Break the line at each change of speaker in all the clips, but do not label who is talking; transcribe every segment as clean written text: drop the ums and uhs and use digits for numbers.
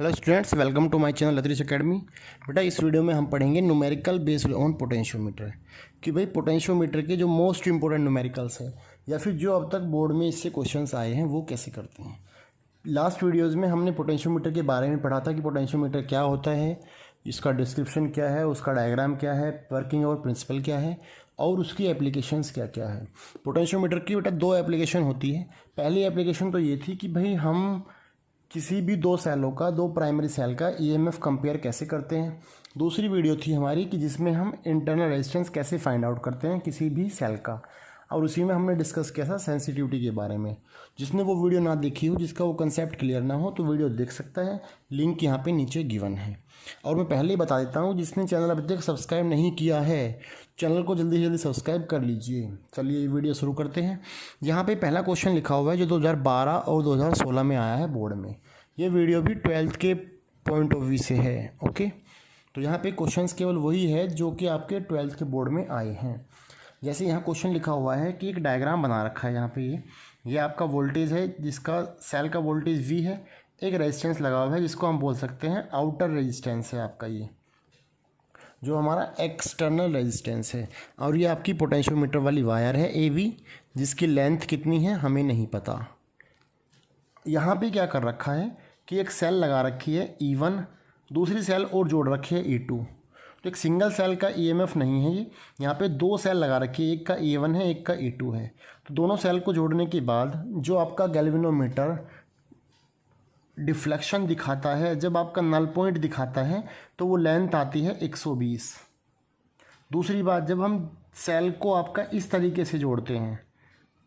Hello students, welcome to my channel Latrish academy. बेटा इस video में हम पढ़ेंगे न्यूमेरिकल बेस्ड ऑन पोटेंशियोमीटर कि भाई पोटेंशियोमीटर के जो मोस्ट इंपॉर्टेंट न्यूमेरिकल्स है या फिर जो अब तक बोर्ड में इससे क्वेश्चंस आए हैं वो कैसे करते हैं। लास्ट वीडियोज़ में हमने पोटेंशियोमीटर के बारे में पढ़ा था कि पोटेंशियोमीटर क्या होता है, इसका डिस्क्रिप्शन क्या है, उसका डायग्राम क्या है, वर्किंग और प्रिंसिपल क्या है और उसकी एप्लीकेशंस क्या क्या है। पोटेंशियोमीटर की बेटा दो एप्लीकेशन होती है। पहली एप्लीकेशन तो ये थी कि भाई हम किसी भी दो सेलों का, दो प्राइमरी सेल का ईएमएफ कंपेयर कैसे करते हैं। दूसरी वीडियो थी हमारी कि जिसमें हम इंटरनल रेजिस्टेंस कैसे फाइंड आउट करते हैं किसी भी सेल का, और उसी में हमने डिस्कस किया था सेंसिटिविटी के बारे में। जिसने वो वीडियो ना देखी हो, जिसका वो कंसेप्ट क्लियर ना हो, तो वीडियो देख सकता है, लिंक यहाँ पे नीचे गिवन है। और मैं पहले ही बता देता हूँ, जिसने चैनल अभी तक सब्सक्राइब नहीं किया है चैनल को जल्दी से जल्दी सब्सक्राइब कर लीजिए। चलिए ये वीडियो शुरू करते हैं। यहाँ पे पहला क्वेश्चन लिखा हुआ है जो 2012 और 2016 में आया है बोर्ड में। ये वीडियो भी 12th के पॉइंट ऑफ व्यू से है। ओके, तो यहाँ पे क्वेश्चंस केवल वही है जो कि आपके 12th के बोर्ड में आए हैं। जैसे यहाँ क्वेश्चन लिखा हुआ है कि एक डायग्राम बना रखा है यहाँ पे, ये आपका वोल्टेज है जिसका सेल का वोल्टेज V है, एक रेजिस्टेंस लगा हुआ है जिसको हम बोल सकते हैं आउटर रेजिस्टेंस है आपका, ये जो हमारा एक्सटर्नल रेजिस्टेंस है। और ये आपकी पोटेंशियोमीटर वाली वायर है AB, जिसकी लेंथ कितनी है हमें नहीं पता। यहाँ पे क्या कर रखा है कि एक सेल लगा रखी है E1, दूसरी सेल और जोड़ रखी है E2। तो एक सिंगल सेल का EMF नहीं है ये, यहाँ पे दो सेल लगा रखी है, एक का E1 है एक का E2 है। तो दोनों सेल को जोड़ने के बाद जो आपका गैल्वेनोमीटर डिफ्लेक्शन दिखाता है, जब आपका नल पॉइंट दिखाता है तो वो लेंथ आती है 120। दूसरी बात, जब हम सेल को आपका इस तरीके से जोड़ते हैं,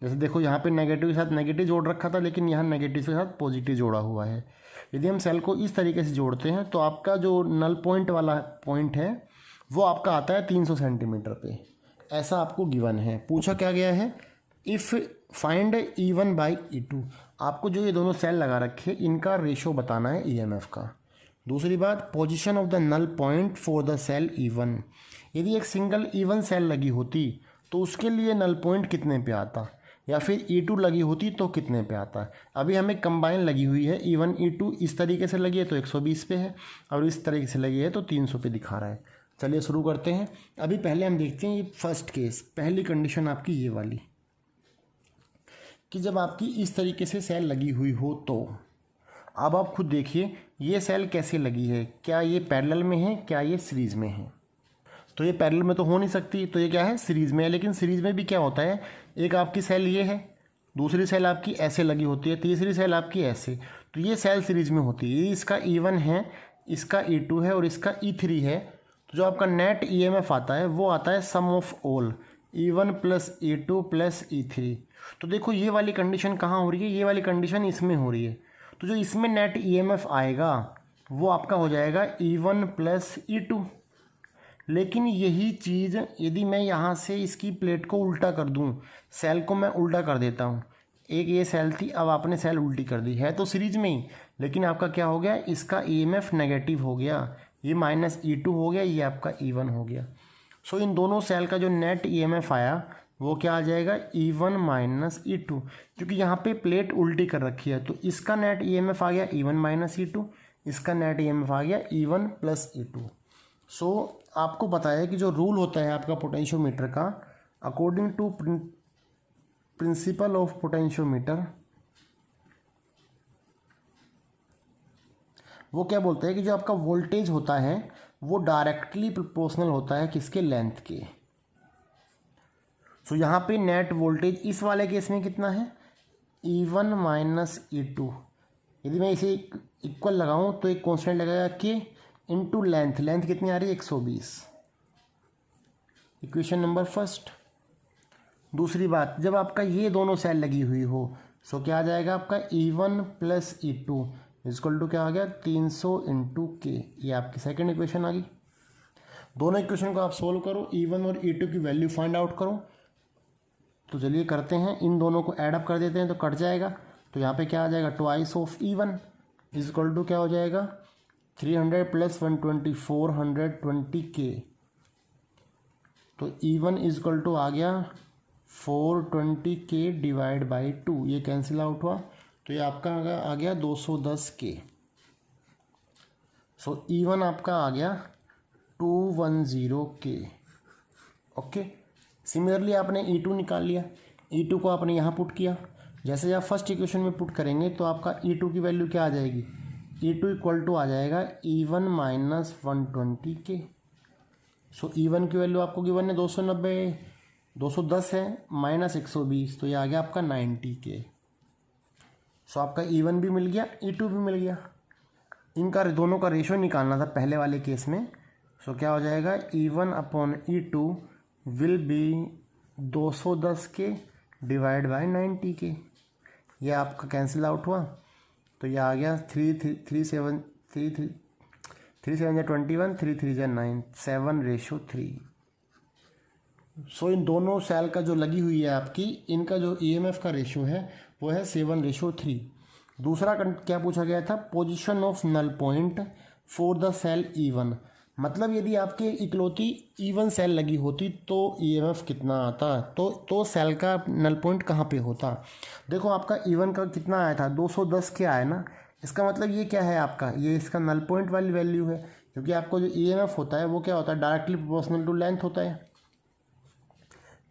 जैसे देखो यहाँ पे नेगेटिव के साथ नेगेटिव जोड़ रखा था, लेकिन यहाँ नेगेटिव के साथ पॉजिटिव जोड़ा हुआ है। यदि हम सेल को इस तरीके से जोड़ते हैं तो आपका जो नल पॉइंट वाला पॉइंट है वो आपका आता है 300 सेंटीमीटर पे। ऐसा आपको गिवन है। पूछा क्या गया है, if find E1 by E2। आपको जो ये दोनों सेल लगा रखे इनका रेशो बताना है EMF का। दूसरी बात, position of the null point for the cell E1। यदि एक सिंगल E1 सेल लगी होती तो उसके लिए नल पॉइंट कितने पे आता, या फिर E2 लगी होती तो कितने पे आता। अभी हमें कंबाइन लगी हुई है, E1 E2 इस तरीके से लगी है तो 120 पे है, और इस तरीके से लगी है तो 300 पे दिखा रहा है। चलिए शुरू करते हैं। अभी पहले हम देखते हैं ये फर्स्ट केस, पहली कंडीशन आपकी ये वाली कि जब आपकी इस तरीके से सेल लगी हुई हो तो अब आप खुद देखिए ये सेल कैसे लगी है, क्या ये पैरेलल में है, क्या ये सीरीज़ में है। तो ये पैरेलल में तो हो नहीं सकती, तो ये क्या है, सीरीज़ में है। लेकिन सीरीज़ में भी क्या होता है, एक आपकी सेल ये है, दूसरी सेल आपकी ऐसे लगी होती है, तीसरी सेल आपकी ऐसे, तो ये सेल सीरीज़ में होती है। ये इसका E1 है, इसका E2 है और इसका E3 है। तो जो आपका नेट EMF आता है वो आता है sum of all E1 plus E2 plus E3। तो देखो ये वाली कंडीशन कहाँ हो रही है, ये वाली कंडीशन इसमें हो रही है। तो जो इसमें नेट EMF आएगा वो आपका हो जाएगा E1 प्लस E2। लेकिन यही चीज़ यदि मैं यहाँ से इसकी प्लेट को उल्टा कर दूँ, सेल को मैं उल्टा कर देता हूँ, एक ये सेल थी, अब आपने सेल उल्टी कर दी है तो सीरीज में ही, लेकिन आपका क्या हो गया, इसका EMF नेगेटिव हो गया, ये माइनस E2 हो गया, ये आपका E1 हो गया। सो इन दोनों सेल का जो नेट EMF आया वो क्या आ जाएगा, E1 माइनस E2। क्योंकि यहाँ पे प्लेट उल्टी कर रखी है तो इसका नेट EMF आ गया E1 माइनस E2, इसका नेट EMF आ गया E1 प्लस E2। सो आपको पता है कि जो रूल होता है आपका पोटेंशियोमीटर का, according to principle of potentiometer, वो क्या बोलते हैं कि जो आपका वोल्टेज होता है वो डायरेक्टली प्रोपोर्शनल होता है किसके, लेंथ के। सो यहाँ पे नेट वोल्टेज इस वाले केस में कितना है, E1 माइनस E2। यदि मैं इसे इक्वल लगाऊं तो एक कांस्टेंट लगेगा K इंटू लेंथ, लेंथ कितनी आ रही है 120। Equation number first. दूसरी बात, जब आपका ये दोनों सेल लगी हुई हो सो क्या आ जाएगा आपका E1 plus E2 equal to क्या आ गया 300 इंटू K। ये आपकी सेकेंड इक्वेशन आ गई। दोनों इक्वेशन को आप सोल्व करो, E1 और E2 की वैल्यू फाइंड आउट करो। तो चलिए करते हैं, इन दोनों को ऐड अप कर देते हैं तो कट जाएगा। तो यहाँ पे क्या आ जाएगा, twice of E1 equal to क्या हो जाएगा 300 प्लस 120 420 K। तो E1 इक्वल टू आ गया 420 K डिवाइड बाई 2, ये कैंसिल आउट हुआ तो ये आपका आ गया 210 K। सो E1 आपका आ गया 210K। ओके, सिमिलरली आपने E2 निकाल लिया, E2 को आपने यहाँ पुट किया। जैसे आप फर्स्ट इक्वेशन में पुट करेंगे तो आपका E2 की वैल्यू क्या आ जाएगी, E2 इक्वल टू आ जाएगा E1 माइनस 120K। सो E1 की वैल्यू आपको गिवन है 210 है माइनस 120, तो ये आ गया आपका 90K। सो आपका E1 भी मिल गया, E2 भी मिल गया। इनका दोनों का रेशो निकालना था पहले वाले केस में। सो क्या हो जाएगा, E1 upon E2 will be 210K divide by 90K। ये आपका कैंसिल आउट हुआ, तो ये आ गया 3 7 21, 3 3 9, 7:3। सो इन दोनों सेल का जो लगी हुई है आपकी, इनका जो EMF का रेशो है वो है 7:3। दूसरा क्या पूछा गया था, position of null point for the cell E1। मतलब यदि आपके इकलौती E1 सेल लगी होती तो EMF कितना आता, तो सेल का नल पॉइंट कहाँ पे होता। देखो आपका E1 का कितना आया था, 210 के आया ना। इसका मतलब ये क्या है आपका, ये इसका नल पॉइंट वाली वैल्यू है, क्योंकि आपको जो EMF होता है वो क्या होता है, डायरेक्टली प्रोपोर्शनल टू लेंथ होता है।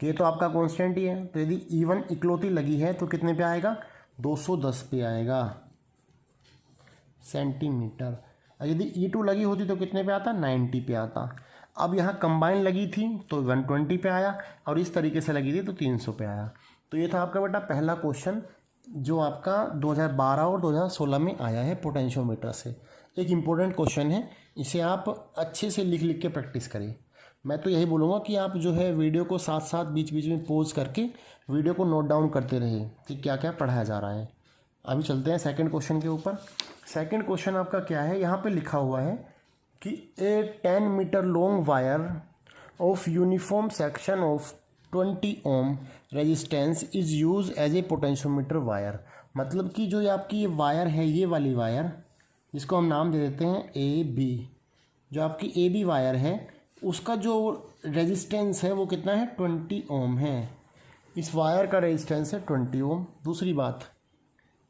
ये तो आपका कांस्टेंट ही है। तो यदि E1 इकलौती लगी है तो कितने पे आएगा, 210 पे आएगा सेंटीमीटर। यदि E2 लगी होती तो कितने पे आता, 90 पे आता। अब यहाँ कंबाइन लगी थी तो 120 पे आया, और इस तरीके से लगी थी तो 300 पे आया। तो ये था आपका बेटा पहला क्वेश्चन जो आपका 2012 और 2016 में आया है पोटेंशियोमीटर से। एक इम्पोर्टेंट क्वेश्चन है, इसे आप अच्छे से लिख लिख के प्रैक्टिस करें। मैं तो यही बोलूँगा कि आप जो है वीडियो को साथ साथ बीच बीच में पॉज करके वीडियो को नोट डाउन करते रहे कि क्या क्या पढ़ाया जा रहा है। अभी चलते हैं सेकंड क्वेश्चन के ऊपर। सेकंड क्वेश्चन आपका क्या है, यहाँ पे लिखा हुआ है कि a 10 metre long wire of uniform section of 20 ohm resistance is use as a potentiometer wire. मतलब कि जो ये आपकी ये वायर है, ये वाली वायर, इसको हम नाम दे देते हैं AB। जो आपकी AB वायर है उसका जो रेजिस्टेंस है वो कितना है, 20 ओम है। इस वायर का रेजिस्टेंस है 20 ओम। दूसरी बात,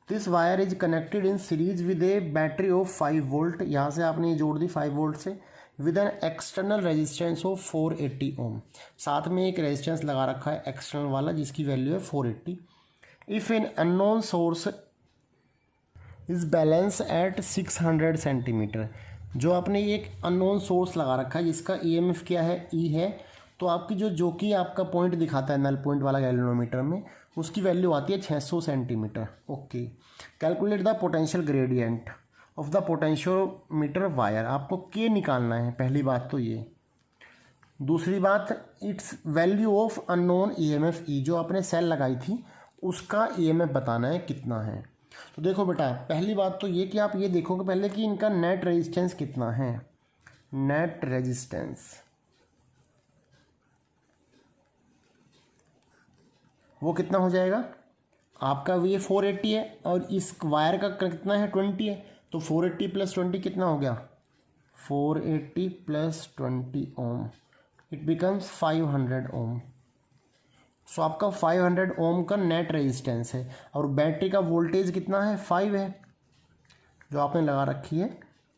this wire is connected in series with A battery of 5 volt. यहाँ से आपने ये जोड़ दी 5 वोल्ट से, with an external resistance of 480 ओम। साथ में एक रेजिस्टेंस लगा रखा है एक्सटर्नल वाला जिसकी वैल्यू है 480। If an unknown source is balance at 600 centimetre. जो आपने एक अननोन सोर्स लगा रखा है जिसका EMF क्या है, E है, तो आपकी जो कि आपका पॉइंट दिखाता है नल पॉइंट वाला गैल्वेनोमीटर में, उसकी वैल्यू आती है 600 centimetre. Okay, calculate the potential gradient of the potentiometer wire. आपको K निकालना है, पहली बात तो ये। दूसरी बात, it's value of unknown EMF E, जो आपने सेल लगाई थी उसका EMF बताना है कितना है। तो देखो बेटा, पहली बात तो ये कि आप ये देखोगे पहले कि इनका नेट रेजिस्टेंस कितना है। नेट रेजिस्टेंस वो कितना हो जाएगा आपका, ये 480 है और इस वायर का कितना है, 20 है। तो 480 प्लस 20 कितना हो गया, 480 प्लस 20 ओम, इट बिकम्स 500 ओम। सो आपका 500 ओम का नेट रेजिस्टेंस है, और बैटरी का वोल्टेज कितना है, 5 है जो आपने लगा रखी है।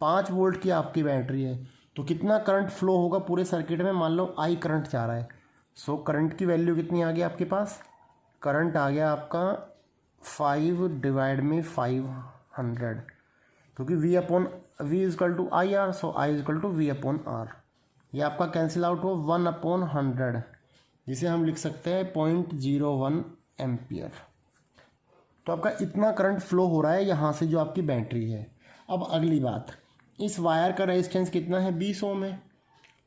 5 वोल्ट की आपकी बैटरी है, तो कितना करंट फ्लो होगा पूरे सर्किट में, मान लो I करंट जा रहा है। सो करंट की वैल्यू कितनी आ गई आपके पास, करंट आ गया आपका 5 डिवाइड में 500, क्योंकि V is equal to IR, so I is equal to V/R। ये आपका कैंसिल आउट हो 1/100, जिसे हम लिख सकते हैं 0.01 एम्पियर। तो आपका इतना करंट फ्लो हो रहा है यहाँ से जो आपकी बैटरी है। अब अगली बात, इस वायर का रेजिस्टेंस कितना है, 20 ओम है।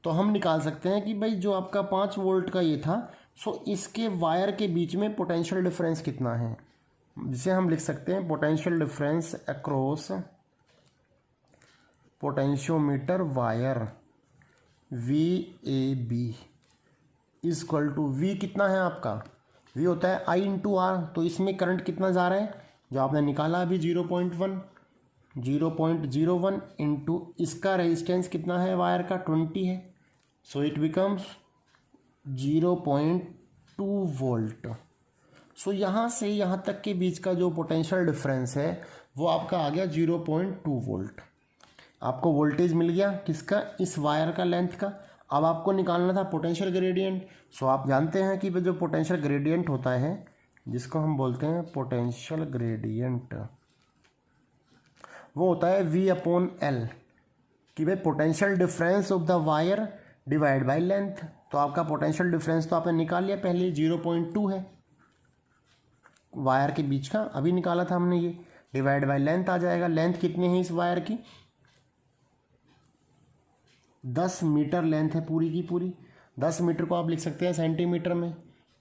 तो हम निकाल सकते हैं कि भाई जो आपका 5 वोल्ट का ये था, सो इसके वायर के बीच में पोटेंशियल डिफरेंस कितना है, जिसे हम लिख सकते हैं potential difference across potentiometer wire VAB is equal to, V कितना है आपका, V होता है I इंटू R। तो इसमें करंट कितना जा रहा है जो आपने निकाला अभी, 0.01 इंटू इसका रेजिस्टेंस कितना है वायर का, 20 है। So it becomes 0.2 volt. So यहाँ से यहाँ तक के बीच का जो पोटेंशियल डिफरेंस है वो आपका आ गया 0.2 वोल्ट। आपको वोल्टेज मिल गया किसका, इस वायर का लेंथ का। अब आपको निकालना था पोटेंशियल ग्रेडियंट। सो आप जानते हैं कि जो पोटेंशियल ग्रेडियंट होता है, जिसको हम बोलते हैं पोटेंशियल ग्रेडियंट, वो होता है V अपॉन L, कि भाई potential difference of the wire divide by length. तो आपका पोटेंशियल डिफरेंस तो आपने निकाल लिया पहले, 0.2 है वायर के बीच का, अभी निकाला था हमने ये, डिवाइड बाय लेंथ आ जाएगा। लेंथ कितनी है इस वायर की, 10 मीटर लेंथ है पूरी की पूरी। 10 मीटर को आप लिख सकते हैं सेंटीमीटर में,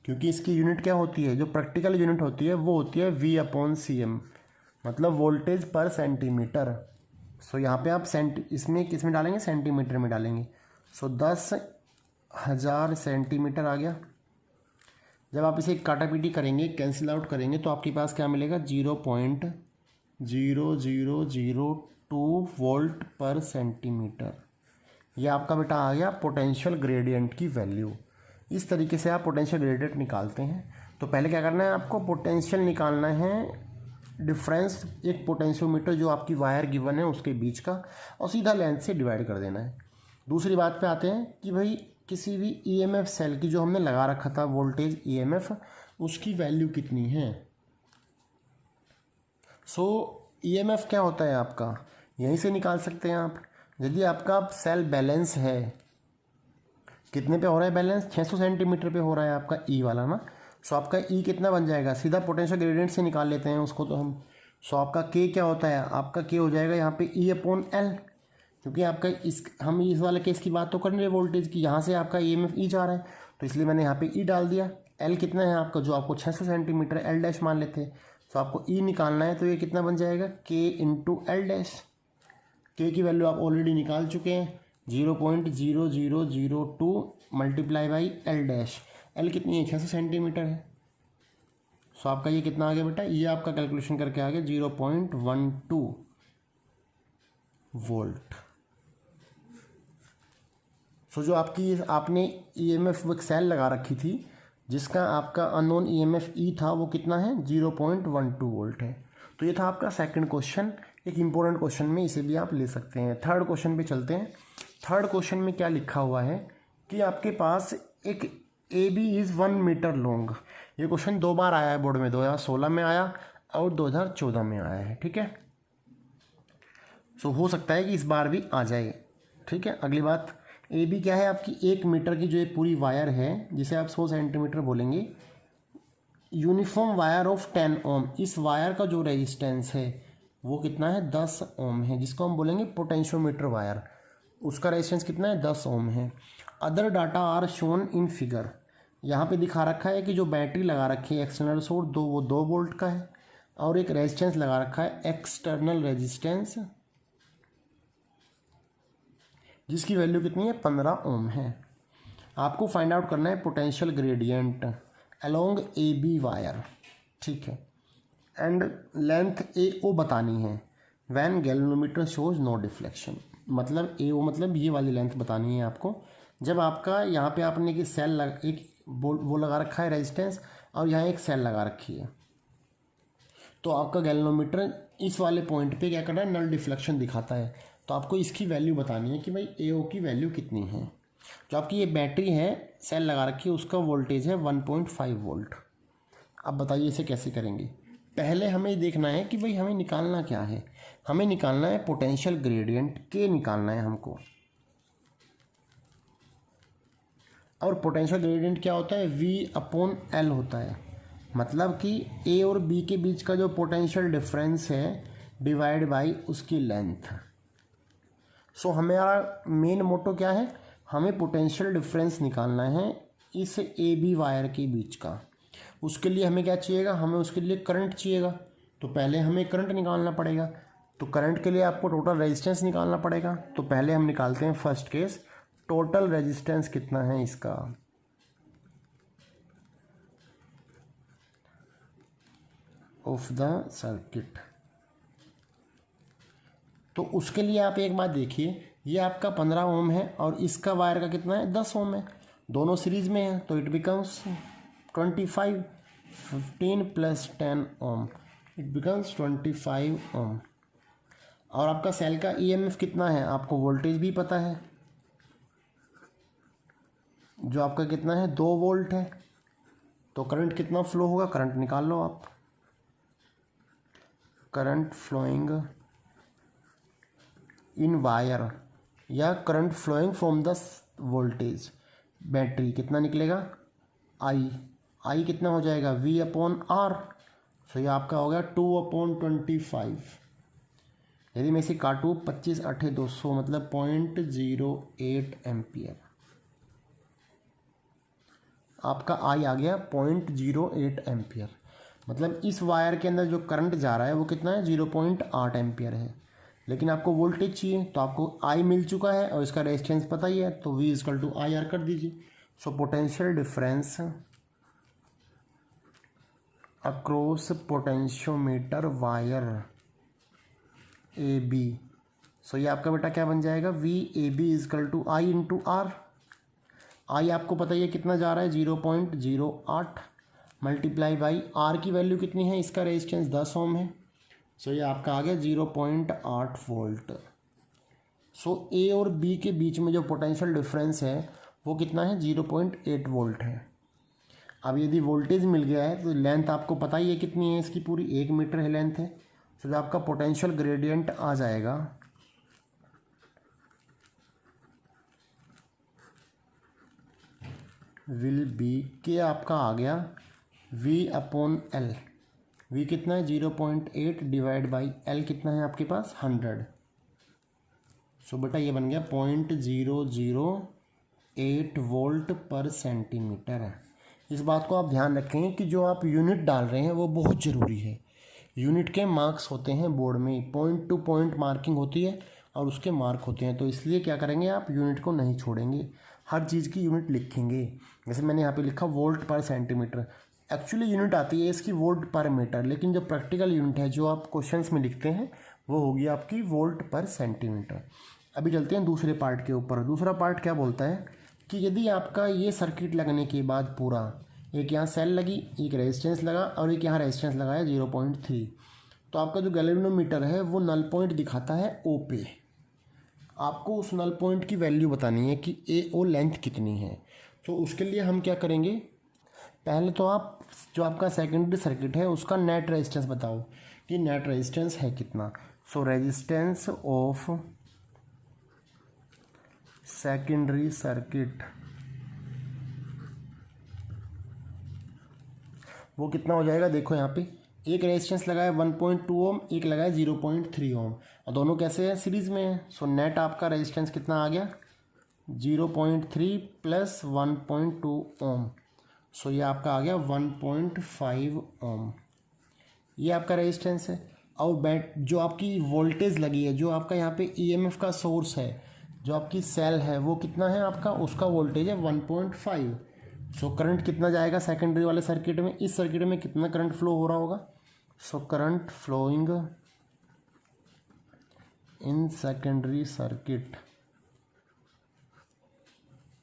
क्योंकि इसकी यूनिट क्या होती है, जो प्रैक्टिकल यूनिट होती है वो होती है V अपॉन CM, मतलब वोल्टेज पर सेंटीमीटर। सो यहाँ पे आप इसमें किस में डालेंगे, सेंटीमीटर में डालेंगे। सो 10,000 सेंटीमीटर आ गया। जब आप इसे काटापीटी करेंगे, कैंसिल आउट करेंगे, तो आपके पास क्या मिलेगा, 0.0002 वोल्ट पर सेंटीमीटर। ये आपका बेटा आ गया पोटेंशियल ग्रेडियंट की वैल्यू। इस तरीके से आप पोटेंशियल ग्रेडियंट निकालते हैं। तो पहले क्या करना है, आपको पोटेंशियल निकालना है, डिफरेंस एक पोटेंशियोमीटर जो आपकी वायर गिवन है उसके बीच का, और सीधा लेंथ से डिवाइड कर देना है। दूसरी बात पे आते हैं कि भाई किसी भी EMF सेल की जो हमने लगा रखा था वोल्टेज EMF, उसकी वैल्यू कितनी है। सो EMF क्या होता है आपका, यहीं से निकाल सकते हैं आप। यदि आपका सेल बैलेंस है, कितने पे हो रहा है बैलेंस, 600 सेंटीमीटर पे हो रहा है आपका E वाला ना। सो आपका E कितना बन जाएगा, सीधा पोटेंशियल ग्रेडियंट से निकाल लेते हैं उसको तो हम। सो आपका K क्या होता है, आपका K हो जाएगा यहाँ पे E अपॉन L, क्योंकि आपका हम इस वाले केस की बात तो कर रहे हैं वोल्टेज की, यहाँ से आपका EMF E जा रहा है, तो इसलिए मैंने यहाँ पे E डाल दिया। L कितना है आपका, जो आपको 600 सेंटीमीटर L डैश मान लेते हैं। तो आपको E निकालना है, तो ये कितना बन जाएगा, K into L dash. K की वैल्यू आप ऑलरेडी निकाल चुके हैं, 0.0002 multiply by L dash. L कितनी है, 600 सेंटीमीटर है। सो आपका ये कितना आ गया बेटा, ये आपका कैलकुलेशन करके आ गया 0.12 वोल्ट। सो जो आपने EMF सेल लगा रखी थी, जिसका आपका अननोन EMF E था, वो कितना है, 0.12 वोल्ट है। तो ये था आपका सेकंड क्वेश्चन, एक इम्पोर्टेंट क्वेश्चन में, इसे भी आप ले सकते हैं। थर्ड क्वेश्चन पे चलते हैं। थर्ड क्वेश्चन में क्या लिखा हुआ है कि आपके पास एक AB इज़ 1 मीटर लॉन्ग। ये क्वेश्चन 2 बार आया है बोर्ड में, 2016 में आया और 2014 में आया है, ठीक है। सो हो सकता है कि इस बार भी आ जाए, ठीक है। अगली बात, AB क्या है आपकी, 1 मीटर की जो ये पूरी वायर है, जिसे आप 100 सेंटीमीटर बोलेंगे, यूनिफॉर्म वायर ऑफ 10 ओम। इस वायर का जो रेजिस्टेंस है वो कितना है, 10 ओम है, जिसको हम बोलेंगे पोटेंशियोमीटर वायर। उसका रेजिस्टेंस कितना है, 10 ओम है। Other data are shown in figure. यहाँ पे दिखा रखा है कि जो बैटरी लगा रखी है एक्सटर्नल सोर्स, वो 2 वोल्ट का है, और एक रेजिस्टेंस लगा रखा है एक्सटर्नल रेजिस्टेंस, जिसकी वैल्यू कितनी है, 15 ओम है। आपको फाइंड आउट करना है potential gradient along AB wire, ठीक है, एंड लेंथ AO बतानी है। When galvanometer shows no deflection, मतलब AO मतलब ये वाली लेंथ बतानी है आपको। जब आपका यहाँ पे आपने कि सेल एक वो लगा रखा है रेजिस्टेंस, और यहाँ एक सेल लगा रखी है, तो आपका गैल्वेनोमीटर इस वाले पॉइंट पे क्या कर रहा है, नल डिफ्लेक्शन दिखाता है। तो आपको इसकी वैल्यू बतानी है कि भाई AO की वैल्यू कितनी है। जो आपकी ये बैटरी है, सेल लगा रखी है, उसका वोल्टेज है 1.5 वोल्ट। अब बताइए इसे कैसे करेंगे। पहले हमें देखना है कि भाई हमें निकालना क्या है, हमें निकालना है पोटेंशियल ग्रेडियंट K निकालना है हमको। और पोटेंशियल ग्रेडियंट क्या होता है, V अपॉन L होता है, मतलब कि A और B के बीच का जो पोटेंशियल डिफरेंस है डिवाइड बाई उसकी लेंथ। सो हमारा मेन मोटो क्या है, हमें पोटेंशियल डिफरेंस निकालना है इस AB वायर के बीच का। उसके लिए हमें क्या चाहिएगा, हमें उसके लिए करंट चाहिएगा, तो पहले हमें करंट निकालना पड़ेगा। तो करंट के लिए आपको टोटल रेजिस्टेंस निकालना पड़ेगा। तो पहले हम निकालते हैं फर्स्ट केस, टोटल रेजिस्टेंस कितना है इसका, ऑफ द सर्किट। तो उसके लिए आप एक बात देखिए, ये आपका 15 ओम है और इसका वायर का कितना है, 10 ओम है, दोनों सीरीज में है, तो it becomes 25, 15 plus 10 ohm, it becomes 25 ohm. और आपका सेल का ईएमएफ कितना है, आपको वोल्टेज भी पता है, जो आपका कितना है 2 वोल्ट है। तो करंट कितना फ्लो होगा, करंट निकाल लो आप। करंट फ्लोइंग इन वायर या current flowing from the voltage battery कितना निकलेगा, आई कितना हो जाएगा V/R। सो ये आपका हो गया 2/25। यदि मैं इसे काटूँ 25 8 200 मतलब 0.08 एम्पियर। आपका आई आ गया 0.08 एम्पियर। मतलब इस वायर के अंदर जो करंट जा रहा है वो कितना है 0.8 एम्पियर है। लेकिन आपको वोल्टेज चाहिए तो आपको आई मिल चुका है और इसका रेजिस्टेंस पता ही है, तो V/IR कर दीजिए। So potential difference across potentiometer wire AB। सो ये आपका बेटा क्या बन जाएगा VAB=I/R। आई आपको पता ही है कितना जा रहा है 0.08 मल्टीप्लाई बाई आर की वैल्यू कितनी है, इसका रेजिस्टेंस 10 ओम है। सो ये आपका आ गया 0.8 वोल्ट। सो ए और बी के बीच में जो पोटेंशियल डिफरेंस है वो कितना है 0.8 वोल्ट है। अब यदि वोल्टेज मिल गया है तो लेंथ आपको पता ही है कितनी है, इसकी पूरी 1 मीटर है लेंथ है। तो जो आपका पोटेंशियल ग्रेडियंट आ जाएगा विल बी के आपका आ गया V/L। V कितना है 0.8 डिवाइड बाई L कितना है आपके पास 100। सो बेटा ये बन गया 0.008 वोल्ट पर सेंटीमीटर है। इस बात को आप ध्यान रखें कि जो आप यूनिट डाल रहे हैं वो बहुत ज़रूरी है। यूनिट के मार्क्स होते हैं बोर्ड में, पॉइंट टू पॉइंट मार्किंग होती है और उसके मार्क होते हैं। तो इसलिए क्या करेंगे आप यूनिट को नहीं छोड़ेंगे, हर चीज़ की यूनिट लिखेंगे। जैसे मैंने यहाँ पे लिखा वोल्ट पर सेंटीमीटर, एक्चुअली यूनिट आती है इसकी वोल्ट पर मीटर, लेकिन जो प्रैक्टिकल यूनिट है जो आप क्वेश्चंस में लिखते हैं वो होगी आपकी वोल्ट पर सेंटीमीटर। अभी चलते हैं दूसरे पार्ट के ऊपर। दूसरा पार्ट क्या बोलता है कि यदि आपका ये सर्किट लगने के बाद पूरा, एक यहाँ सेल लगी, एक रेजिस्टेंस लगा और एक यहाँ रेजिस्टेंस लगाया 0.3, तो आपका जो गैल्वेनोमीटर है वो नल पॉइंट दिखाता है O पे। आपको उस नल पॉइंट की वैल्यू बतानी है कि AO लेंथ कितनी है। तो उसके लिए हम क्या करेंगे, पहले तो आप जो आपका सेकेंडरी सर्किट है उसका नेट रेजिस्टेंस बताओ कि नेट रेजिस्टेंस है कितना। सो रेजिस्टेंस ऑफ सेकेंडरी सर्किट वो कितना हो जाएगा, देखो यहाँ पे एक रेजिस्टेंस लगाया 1.2 ओम, एक लगाया 0.3 ओम और दोनों कैसे हैं सीरीज़ में है। सो नेट आपका रेजिस्टेंस कितना आ गया 0.3 प्लस 1.2 ओम। सो ये आपका आ गया 1.5 ओम, ये आपका रेजिस्टेंस है। और जो आपकी वोल्टेज लगी है, जो आपका यहाँ पे ईएमएफ का सोर्स है, जो आपकी सेल है वो कितना है आपका, उसका वोल्टेज है 1.5। सो करंट कितना जाएगा सेकेंडरी वाले सर्किट में, इस सर्किट में कितना करंट फ्लो हो रहा होगा। So current flowing in secondary circuit,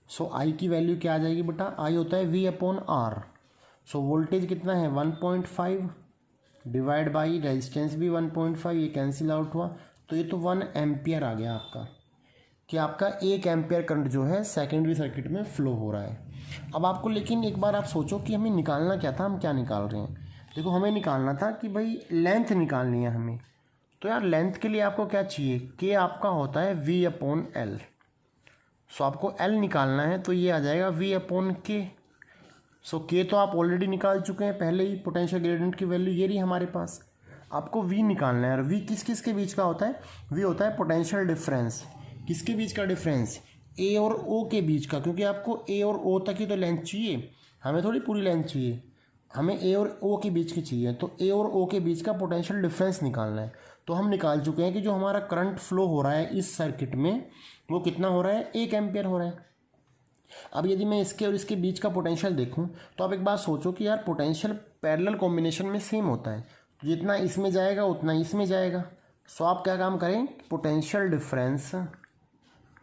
so I की वैल्यू क्या आ जाएगी बेटा, आई होता है V/R। सो वोल्टेज कितना है 1.5 डिवाइड बाई रेजिस्टेंस भी 1.5, ये कैंसिल आउट हुआ तो ये तो 1 एम्पियर आ गया आपका, कि आपका 1 एम्पियर करंट जो है सेकेंडरी सर्किट में फ्लो हो रहा है। अब आपको लेकिन एक बार आप सोचो कि हमें निकालना क्या था, हम क्या निकाल रहे हैं। देखो हमें निकालना था कि भाई लेंथ निकालनी है हमें। तो यार लेंथ के लिए आपको क्या चाहिए, के आपका होता है V/L। सो आपको L निकालना है तो ये आ जाएगा V/K। सो के तो आप ऑलरेडी निकाल चुके हैं पहले ही, पोटेंशियल ग्रेडियंट की वैल्यू ये रही हमारे पास। आपको V निकालना है और V किस किस के बीच का होता है, V होता है पोटेंशियल डिफरेंस। किसके बीच का डिफरेंस, A और O के बीच का, क्योंकि आपको A और O तक ही तो लेंथ चाहिए, हमें थोड़ी पूरी लेंथ चाहिए, हमें A और O के बीच की चाहिए। तो A और O के बीच का पोटेंशियल डिफरेंस निकालना है। तो हम निकाल चुके हैं कि जो हमारा करंट फ्लो हो रहा है इस सर्किट में वो कितना हो रहा है, 1 एम्पियर हो रहा है। अब यदि मैं इसके और इसके बीच का पोटेंशियल देखूं तो आप एक बात सोचो कि यार पोटेंशियल पैरेलल कॉम्बिनेशन में सेम होता है, जितना इसमें जाएगा उतना इसमें जाएगा। सो आप क्या काम करें, potential difference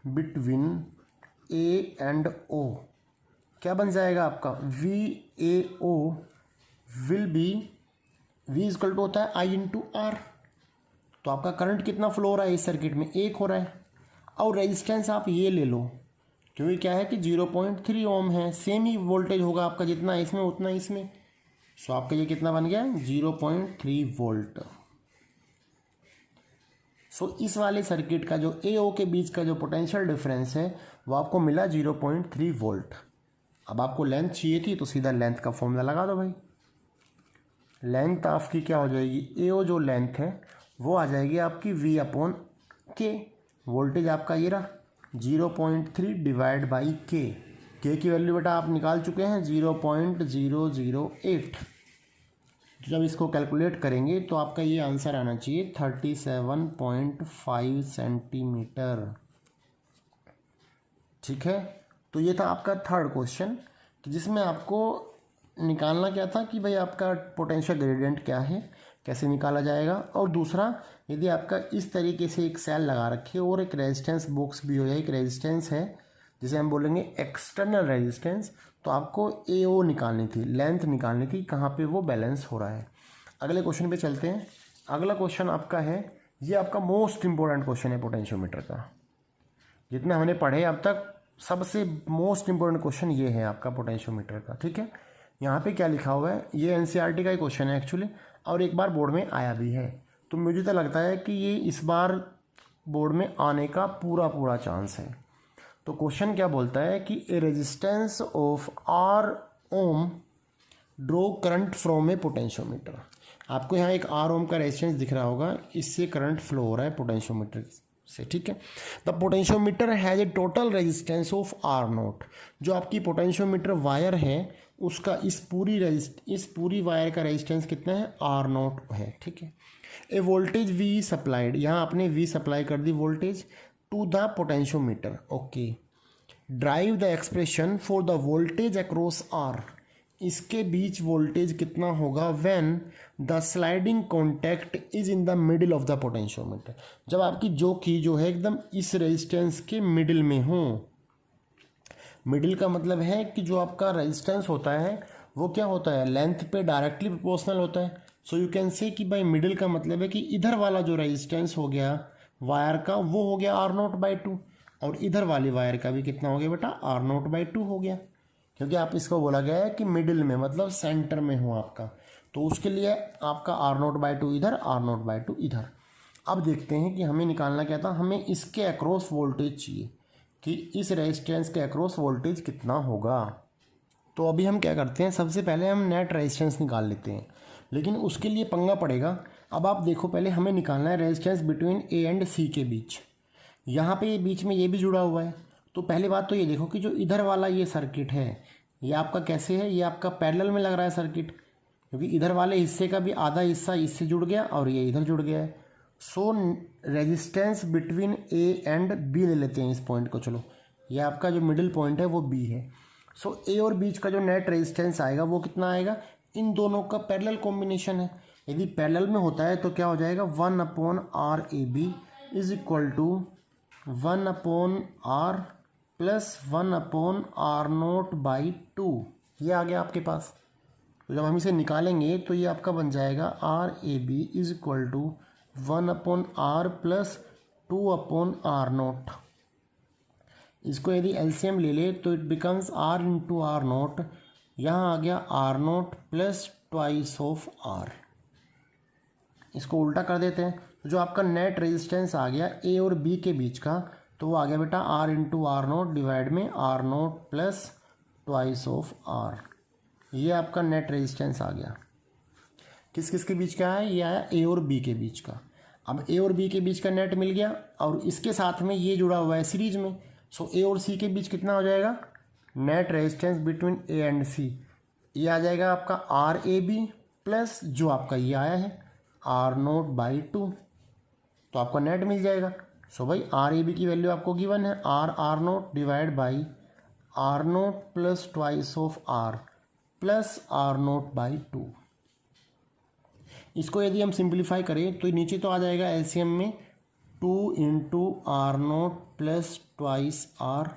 between A and O क्या बन जाएगा आपका, VAO विल बी V = होता है I/R। तो आपका करंट कितना फ्लो हो रहा है इस सर्किट में, 1 हो रहा है। और रेजिस्टेंस आप ये ले लो, क्योंकि क्या है कि 0.3 ओम है, सेम ही वोल्टेज होगा आपका, जितना इसमें उतना इसमें। सो आपका ये कितना बन गया, 0.3 वोल्ट। सो इस वाले सर्किट का जो ए ओ के बीच का जो पोटेंशियल डिफरेंस है वो आपको मिला 0.3 वोल्ट। अब आपको लेंथ चाहिए थी तो सीधा लेंथ का फॉर्मूला लगा दो भाई। लेंथ आपकी क्या हो जाएगी, ए ओ जो लेंथ है वो आ जाएगी आपकी V अपॉन के। वोल्टेज आपका ये रहा 0.3 डिवाइड बाई के की वैल्यू बेटा आप निकाल चुके हैं 0.008। जब इसको कैलकुलेट करेंगे तो आपका ये आंसर आना चाहिए 37.5 सेंटीमीटर। ठीक है, तो ये था आपका थर्ड क्वेश्चन, जिसमें आपको निकालना क्या था कि भाई आपका पोटेंशियल ग्रेडियंट क्या है, कैसे निकाला जाएगा। और दूसरा, यदि आपका इस तरीके से एक सेल लगा रखे और एक रेजिस्टेंस बॉक्स भी हो जाए, एक रेजिस्टेंस है जिसे हम बोलेंगे एक्सटर्नल रेजिस्टेंस, तो आपको ए ओ निकालनी थी, लेंथ निकालनी थी, कहाँ पे वो बैलेंस हो रहा है। अगले क्वेश्चन पे चलते हैं। अगला क्वेश्चन आपका है, ये आपका मोस्ट इंपॉर्टेंट क्वेश्चन है पोटेंशियोमीटर का, जितना हमने पढ़े अब तक सबसे मोस्ट इंपॉर्टेंट क्वेश्चन ये है आपका पोटेंशियोमीटर का। ठीक है, यहाँ पे क्या लिखा हुआ है, ये एनसीईआरटी का ही क्वेश्चन है एक्चुअली, और एक बार बोर्ड में आया भी है, तो मुझे तो लगता है कि ये इस बार बोर्ड में आने का पूरा चांस है। तो क्वेश्चन क्या बोलता है कि a resistance of R ohm draw current from a potentiometer. आपको यहाँ एक R ओम का रेजिस्टेंस दिख रहा होगा, इससे करंट फ्लो हो रहा है पोटेंशियोमीटर से। ठीक है, the potentiometer has a total resistance of R note. जो आपकी पोटेंशियोमीटर वायर है उसका इस पूरी वायर का रेजिस्टेंस कितना है, R नोट है। ठीक है, ए वोल्टेज V सप्लाइड, यहाँ आपने V सप्लाई कर दी voltage to the potentiometer. Okay, drive the expression for the voltage across R। इसके बीच वोल्टेज कितना होगा when the sliding contact is in the middle of the potentiometer. जब आपकी जो है एकदम इस रेजिस्टेंस के मिडिल में हो। मिडिल का मतलब है कि जो आपका रेजिस्टेंस होता है वो क्या होता है, लेंथ पे डायरेक्टली प्रोपोर्शनल होता है। सो यू कैन से कि भाई मिडिल का मतलब है कि इधर वाला जो रेजिस्टेंस हो गया वायर का वो हो गया R0/2, और इधर वाली वायर का भी कितना हो गया बेटा, R0/2 हो गया, क्योंकि आप इसको बोला गया है कि मिडिल में मतलब सेंटर में हो आपका, तो उसके लिए आपका R0/2 इधर, R0/2 इधर। अब देखते हैं कि हमें निकालना क्या था, हमें इसके अक्रॉस वोल्टेज चाहिए कि इस रेजिस्टेंस के अक्रॉस वोल्टेज कितना होगा। तो अभी हम क्या करते हैं, सबसे पहले हम नेट रेजिस्टेंस निकाल लेते हैं, लेकिन उसके लिए पंगा पड़ेगा। अब आप देखो, पहले हमें निकालना है रेजिस्टेंस बिटवीन ए एंड सी के बीच। यहाँ पे बीच में ये भी जुड़ा हुआ है, तो पहली बात तो ये देखो कि जो इधर वाला ये सर्किट है ये आपका कैसे है, ये आपका पैरेलल में लग रहा है सर्किट, क्योंकि इधर वाले हिस्से का भी आधा हिस्सा इससे जुड़ गया और ये इधर जुड़ गया है। So resistance between A and B ले लेते हैं इस पॉइंट को, चलो ये आपका जो मिडिल पॉइंट है वो बी है। सो ए और बीच का जो नेट रेजिस्टेंस आएगा वो कितना आएगा, इन दोनों का पैरेलल कॉम्बिनेशन है। यदि पैरेलल में होता है तो क्या हो जाएगा, 1/RAB is equal to 1/R plus 1/R0/2। ये आ गया आपके पास। तो जब हम इसे निकालेंगे तो ये आपका बन जाएगा RAB is equal to 1/R plus 2/R0। इसको यदि एलसीएम ले ले तो it becomes R into R0। यहाँ आ गया R0 प्लस 2/R। इसको उल्टा कर देते हैं, तो जो आपका नेट रेजिस्टेंस आ गया ए और बी के बीच का, तो वो आ गया बेटा R इंटू R0 डिवाइड में R0 प्लस 2/R। ये आपका नेट रेजिस्टेंस आ गया। किस किस के बीच का है, ये आया ए और बी के बीच का। अब ए और बी के बीच का नेट मिल गया और इसके साथ में ये जुड़ा हुआ है सीरीज में। सो ए और सी के बीच कितना हो जाएगा, net resistance between A and C, ये आ जाएगा आपका RAB प्लस जो आपका ये आया है R0/2, तो आपका नेट मिल जाएगा। सो भाई RAB की वैल्यू आपको गिवन है R0 divide by R0 plus 2/R plus R0/2। इसको यदि हम सिंप्लीफाई करें तो नीचे तो आ जाएगा एलसीएम में 2 इंटू R0 प्लस 2/R,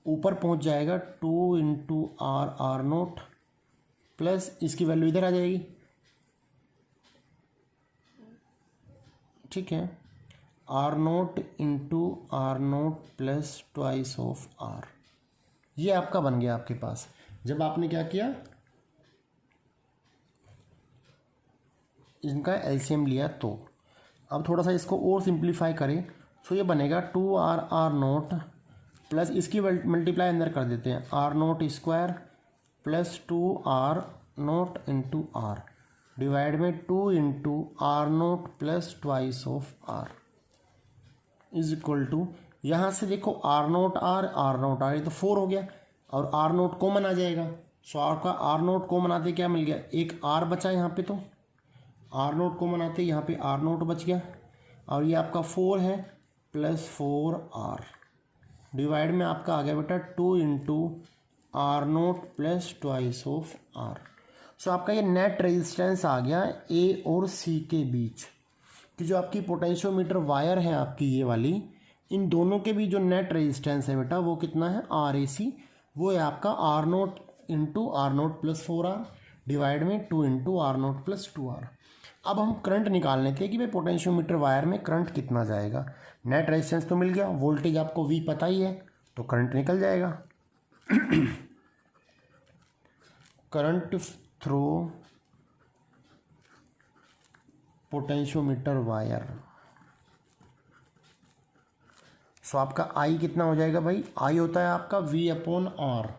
ऊपर पहुंच जाएगा 2 इंटू R0 प्लस इसकी वैल्यू इधर आ जाएगी ठीक है, R naught into R naught plus twice of R, ये आपका बन गया आपके पास। जब आपने क्या किया, इनका एलसीएम लिया, तो अब थोड़ा सा इसको और सिंप्लीफाई करें तो ये बनेगा 2r आर नोट प्लस इसकी मल्टीप्लाई अंदर कर देते हैं, R naught square plus 2r naught into R divide में 2 into R naught plus twice of R is equal to, यहाँ से देखो आर नोट आर ये तो 4 हो गया और आर नोट कॉमन आ जाएगा। सो आपका आर नोट कॉमन आते क्या मिल गया, एक आर बचा यहाँ पे, तो आर नोट कॉमन आते यहाँ पे आर नोट बच गया और ये आपका 4 है प्लस 4r डिवाइड में आपका आ गया बेटा 2 into R naught plus twice of R. So आपका ये नेट रेजिस्टेंस आ गया ए और सी के बीच कि जो आपकी पोटेंशियोमीटर वायर है आपकी ये वाली, इन दोनों के बीच जो नेट रेजिस्टेंस है बेटा वो कितना है, आर ए सी, वो है आपका R naught into R naught plus 4r divide में 2 into R naught plus 2r। अब हम करंट निकाल लेते हैं कि भाई पोटेंशियोमीटर वायर में करंट कितना जाएगा। नेट रेजिस्टेंस तो मिल गया, वोल्टेज आपको V पता ही है, तो करंट निकल जाएगा। करंट थ्रू पोटेंशियोमीटर वायर, सो आपका I कितना हो जाएगा भाई, I होता है आपका V अपॉन R।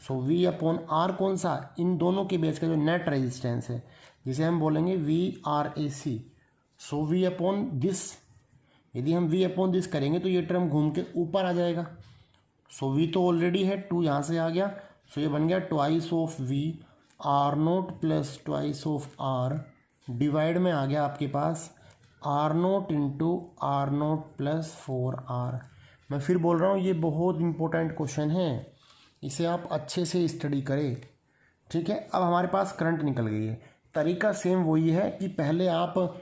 सो V अपॉन R कौन सा, इन दोनों के बीच का जो नेट रेजिस्टेंस है जिसे हम बोलेंगे VRAC। So V upon this, यदि हम V अपॉन दिस करेंगे तो ये टर्म घूम के ऊपर आ जाएगा। सो V तो ऑलरेडी है, 2 यहाँ से आ गया, सो ये बन गया twice of V R naught plus twice of R divide में आ गया आपके पास R naught into R naught plus 4r। मैं फिर बोल रहा हूँ ये बहुत इंपॉर्टेंट क्वेश्चन है, इसे आप अच्छे से स्टडी करें, ठीक है। अब हमारे पास करंट निकल गई है, तरीका सेम वही है कि पहले आप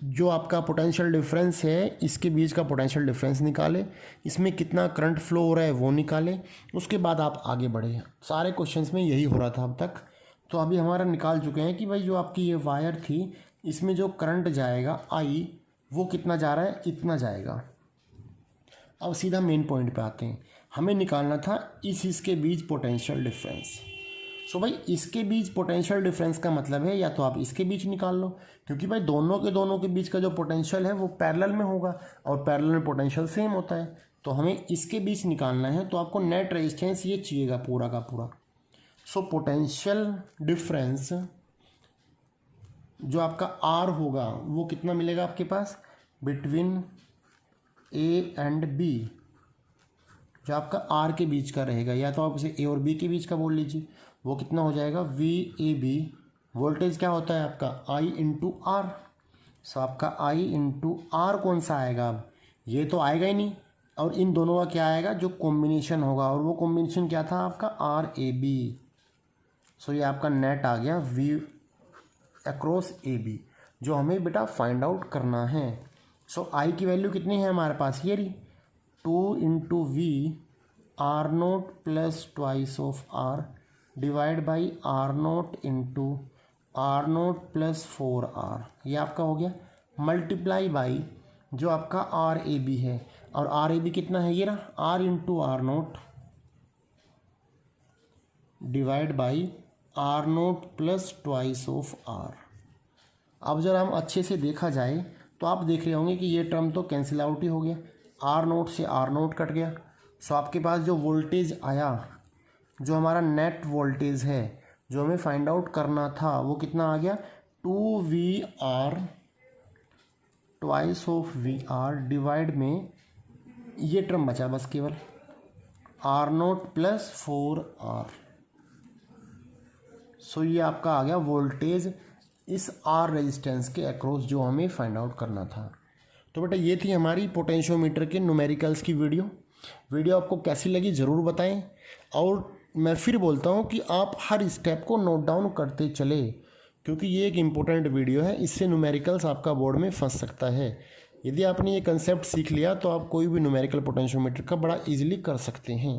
जो आपका पोटेंशियल डिफरेंस है इसके बीच का पोटेंशियल डिफरेंस निकाले, इसमें कितना करंट फ्लो हो रहा है वो निकाले, उसके बाद आप आगे बढ़े। सारे क्वेश्चंस में यही हो रहा था अब तक। तो अभी हमारा निकाल चुके हैं कि भाई जो आपकी ये वायर थी इसमें जो करंट जाएगा I वो कितना जा रहा है, इतना जाएगा। अब सीधा मेन पॉइंट पे आते हैं, हमें निकालना था इसके बीच पोटेंशियल डिफरेंस। सो भाई इसके बीच पोटेंशियल डिफरेंस का मतलब है या तो आप इसके बीच निकाल लो, क्योंकि भाई दोनों के बीच का जो पोटेंशियल है वो पैरेलल में होगा और पैरेलल में पोटेंशियल सेम होता है। तो हमें इसके बीच निकालना है, तो आपको नेट रेजिस्टेंस ये चाहिएगा पूरा का पूरा। सो पोटेंशियल डिफरेंस जो आपका R होगा वो कितना मिलेगा आपके पास, बिटवीन A एंड B, जो आपका R के बीच का रहेगा, या तो आप इसे A और B के बीच का बोल लीजिए, वो कितना हो जाएगा VAB। वोल्टेज क्या होता है आपका I इंटू R। सो आपका I इंटू R कौन सा आएगा, अब ये तो आएगा ही नहीं, और इन दोनों का क्या आएगा, जो कॉम्बिनेशन होगा, और वो कॉम्बिनेशन क्या था आपका RAB। सो ये आपका नेट आ गया V अक्रॉस AB, जो हमें बेटा फाइंड आउट करना है। सो I की वैल्यू कितनी है हमारे पास, ये रही 2 into V R naught plus twice of R divide by R naught into R naught plus 4R, ये आपका हो गया, मल्टीप्लाई बाई जो आपका RAB है, और RAB कितना है, ये रहा R into R naught divide by R naught plus twice of R। अब जब हम अच्छे से देखा जाए तो आप देख रहे होंगे कि ये टर्म तो कैंसिल आउट ही हो गया, आर नोट से आर नोट कट गया। सो आपके पास जो वोल्टेज आया, जो हमारा नेट वोल्टेज है जो हमें फाइंड आउट करना था, वो कितना आ गया, 2VR twice of VR divide में ये टर्म बचा बस केवल आर नोट प्लस 4R। सो ये आपका आ गया वोल्टेज इस R रेजिस्टेंस के अक्रॉस जो हमें फाइंड आउट करना था। तो बेटा ये थी हमारी पोटेंशियोमीटर के न्यूमेरिकल्स की वीडियो आपको कैसी लगी ज़रूर बताएं, और मैं फिर बोलता हूँ कि आप हर स्टेप को नोट डाउन करते चले, क्योंकि ये एक इम्पोर्टेंट वीडियो है, इससे न्यूमेरिकल्स आपका बोर्ड में फंस सकता है। यदि आपने ये कंसेप्ट सीख लिया तो आप कोई भी न्यूमेरिकल पोटेंशियोमीटर का बड़ा ईजिली कर सकते हैं।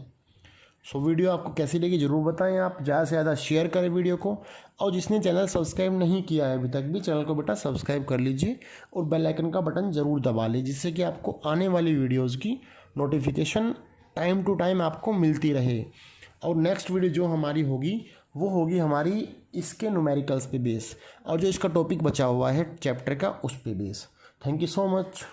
सो वीडियो आपको कैसी लगी ज़रूर बताएं। आप ज़्यादा से ज़्यादा शेयर करें वीडियो को, और जिसने चैनल सब्सक्राइब नहीं किया है अभी तक भी, चैनल को बेटा सब्सक्राइब कर लीजिए और बेल आइकन का बटन ज़रूर दबा लीजिए, जिससे कि आपको आने वाली वीडियोज़ की नोटिफिकेशन टाइम टू टाइम आपको मिलती रहे। और नेक्स्ट वीडियो जो हमारी होगी वो होगी हमारी इसके न्यूमेरिकल्स पे बेस, और जो इसका टॉपिक बचा हुआ है चैप्टर का उस पे base. Thank you so much.